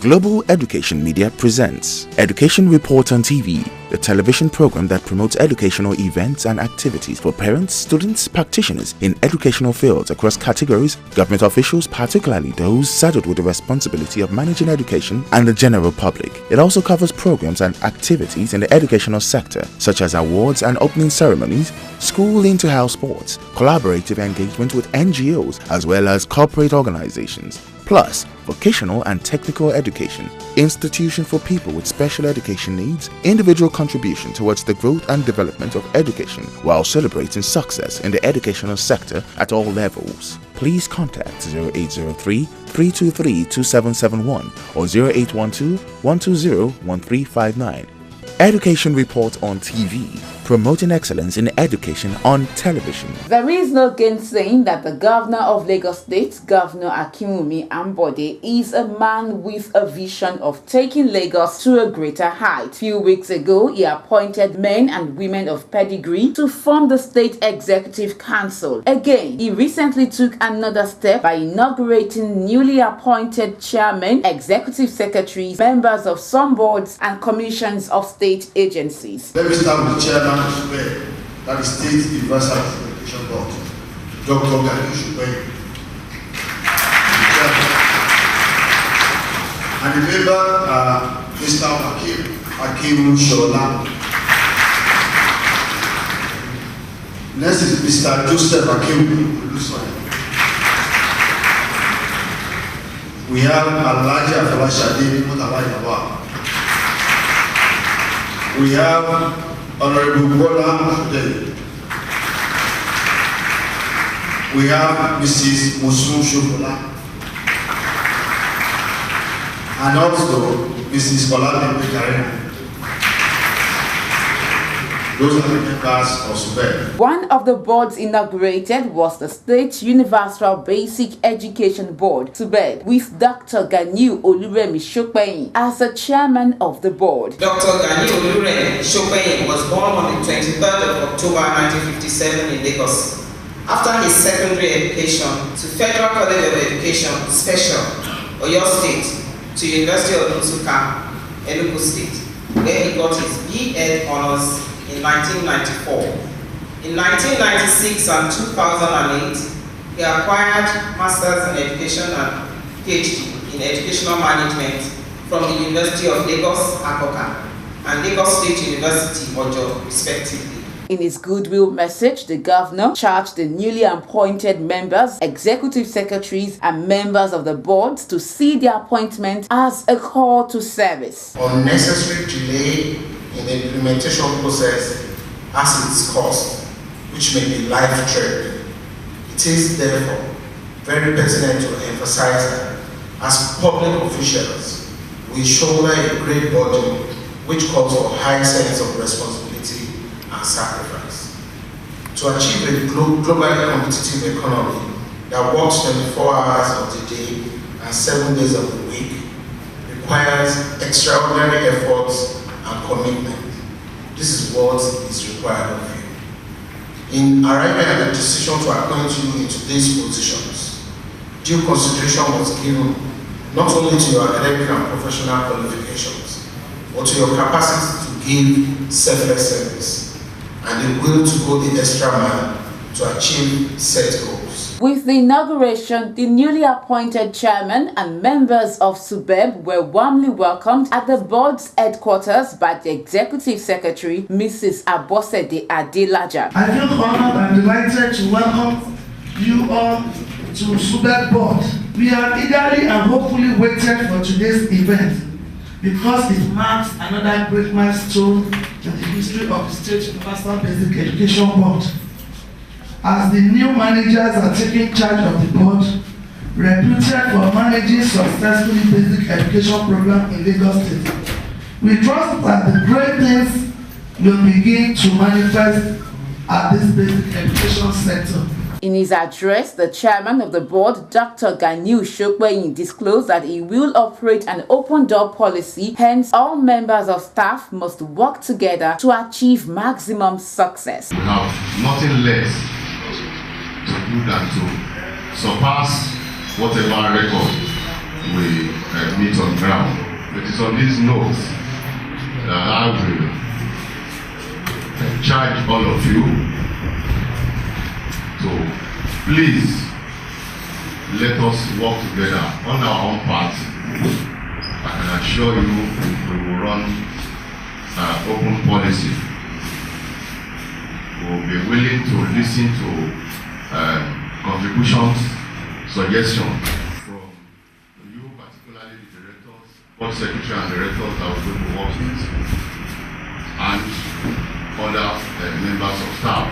Global Education Media presents Education Report on TV, the television program that promotes educational events and activities for parents, students, practitioners in educational fields across categories, government officials, particularly those saddled with the responsibility of managing education, and the general public. It also covers programs and activities in the educational sector, such as awards and opening ceremonies, school inter-house sports, collaborative engagement with NGOs, as well as corporate organizations. Plus, vocational and technical education, institution for people with special education needs, individual contribution towards the growth and development of education while celebrating success in the educational sector at all levels. Please contact 0803-323-2771 or 0812-120-1359. Education Report on TV, promoting excellence in education on television. There is no gainsaying that the governor of Lagos State, Governor Akinwumi Ambode, is a man with a vision of taking Lagos to a greater height. Few weeks ago, he appointed men and women of pedigree to form the State Executive Council. Again, he recently took another step by inaugurating newly appointed chairmen, executive secretaries, members of some boards and commissions of state agencies. Let me start with the chairman of Subeb, that is State Universal Education Board, Dr. Subeb. And the member, Mr. Hakim Shola. Next is Mr. Joseph Hakim. We have Alaja Falashadi Mutawaiyawa. We have Honorable Bola Mahmoud. We have Mrs. Musu Shobola. And also Mrs. Kolade Bekarena. Those are the members of Subeb. One of the boards inaugurated was the State Universal Basic Education Board, Subeb, with Dr. Ganiu Oluremi Shopeyin as the chairman of the board. Dr. Ganiu Oluremi Shopeyin was born on the 23rd of October 1957 in Lagos. After his secondary education to Federal College of Education, Special, Oyo State, to University of Nsukka, Enugu State, where he got his B.Ed. honors in 1994. In 1996 and 2008, he acquired Masters in Education and PhD in Educational Management from the University of Lagos, Akoka, and Lagos State University, Ojo, respectively. In his goodwill message, the governor charged the newly appointed members, executive secretaries, and members of the boards to see their appointment as a call to service. Unnecessary delay in the implementation process has its cost, which may be life-threatening. It is therefore very pertinent to emphasize that as public officials, we shoulder a great burden which calls for a high sense of responsibility and sacrifice. To achieve a globally competitive economy that works 24 hours of the day and 7 days of the week requires extraordinary efforts and commitment. This is what is required of you. In arriving at the decision to appoint you into these positions, due consideration was given not only to your academic and professional qualifications, but to your capacity to give selfless service and the will to go the extra mile to achieve set goals. With the inauguration, the newly appointed chairman and members of Subeb were warmly welcomed at the board's headquarters by the executive secretary, Mrs. Abosede Adelaja. I feel honored and delighted to welcome you all to Subeb board. We are eagerly and hopefully waited for today's event because it marks another great milestone in the history of the State Universal Basic Education Board. As the new managers are taking charge of the board, reputed for managing successfully basic education program in Lagos State, we trust that the great things will begin to manifest at this basic education sector. In his address, the chairman of the board, Dr. Ganiu Shopeyin, disclosed that he will operate an open-door policy, hence all members of staff must work together to achieve maximum success. We have nothing less to do than to surpass whatever record we meet on ground. It is on these notes that I will charge all of you to please let us work together on our own part. I can assure you we will run open policy. We will be willing to listen to contributions, suggestions from you, particularly the directors, board secretary and directors that we're going to work with, and other members of staff.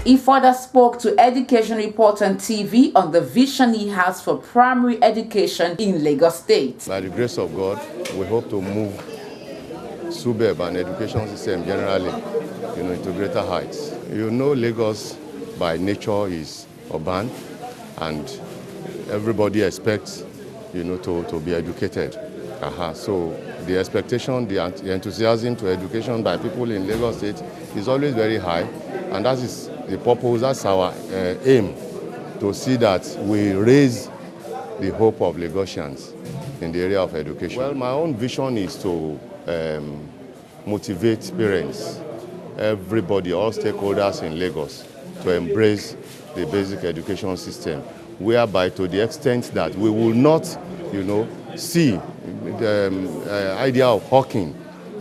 He further spoke to Education Report on TV on the vision he has for primary education in Lagos State. By the grace of God, we hope to move Subeb and education system generally, into greater heights. Lagos by nature is urban, and everybody expects, to be educated. So the expectation, the enthusiasm to education by people in Lagos State is always very high, and that is the purpose, that's our aim, to see that we raise the hope of Lagosians in the area of education. Well, my own vision is to motivate parents, everybody, all stakeholders in Lagos, to embrace the basic education system, whereby to the extent that we will not, see the idea of hawking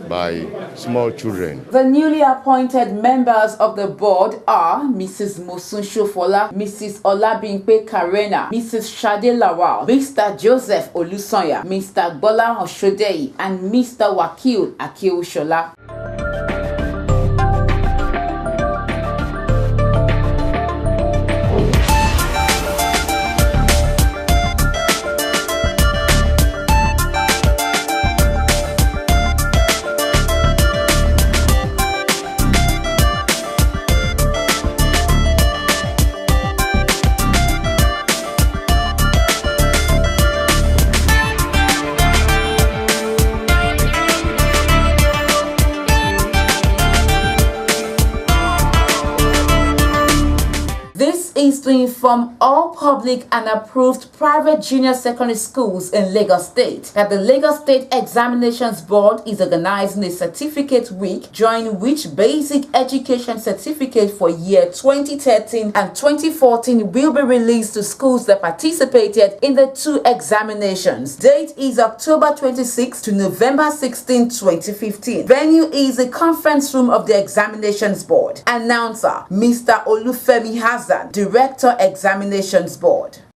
by small children. The newly appointed members of the board are Mrs. Mosun Shofola, Mrs. Olabimpe Karena, Mrs. Shade Lawal, Mr. Joseph Olusanya, Mr. Bola Oshodei, and Mr. Wakil Akiushola. Is to inform all public and approved private junior secondary schools in Lagos State that the Lagos State Examinations Board is organizing a certificate week, during which basic education certificate for year 2013 and 2014 will be released to schools that participated in the two examinations. Date is October 26 to November 16, 2015. Venue is the conference room of the Examinations Board. Announcer, Mr. Olufemi Hassan, Director Examinations Board.